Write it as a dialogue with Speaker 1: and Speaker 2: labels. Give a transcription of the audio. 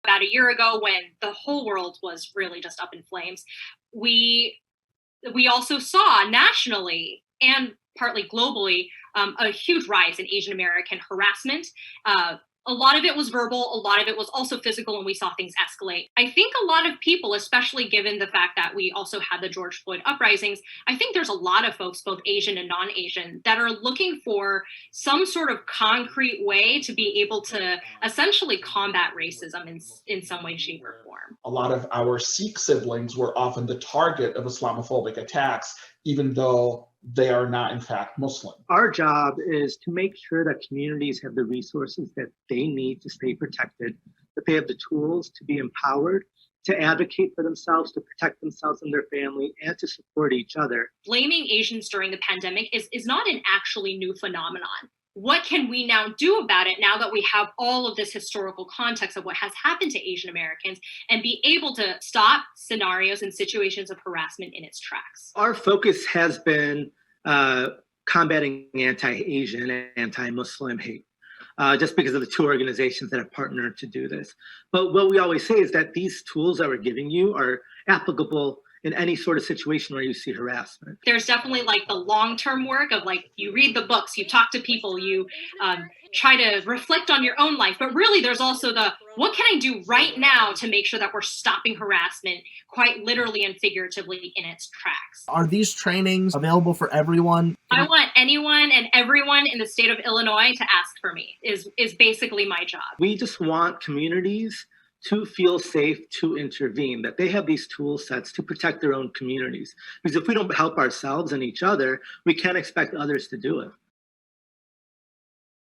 Speaker 1: About a year ago, when the whole world was really just up in flames, we also saw nationally and partly globally a huge rise in Asian American harassment. A lot of it was verbal, a lot of it was also physical, and we saw things escalate. I think a lot of people, especially given the fact that we also had the George Floyd uprisings, I think there's a lot of folks, both Asian and non-Asian, that are looking for some sort of concrete way to be able to essentially combat racism in some way, shape, or form.
Speaker 2: A lot of our Sikh siblings were often the target of Islamophobic attacks, even though they are not, in fact, Muslim.
Speaker 3: Our job is to make sure that communities have the resources that they need to stay protected, that they have the tools to be empowered, to advocate for themselves, to protect themselves and their family, and to support each other.
Speaker 1: Blaming Asians during the pandemic is not an actually new phenomenon. What can we now do about it now that we have all of this historical context of what has happened to Asian Americans and be able to stop scenarios and situations of harassment in its tracks?
Speaker 3: Our focus has been combating anti-Asian and anti-Muslim hate, just because of the two organizations that have partnered to do this. But what we always say is that these tools that we're giving you are applicable in any sort of situation where you see harassment.
Speaker 1: There's definitely like the long-term work of like, you read the books, you talk to people, you try to reflect on your own life, but really there's also the, what can I do right now to make sure that we're stopping harassment quite literally and figuratively in its tracks?
Speaker 4: Are these trainings available for everyone?
Speaker 1: I want anyone and everyone in the state of Illinois to ask for me, is basically my job.
Speaker 3: We just want communities to feel safe to intervene, that they have these tool sets to protect their own communities. Because if we don't help ourselves and each other, we can't expect others to do it.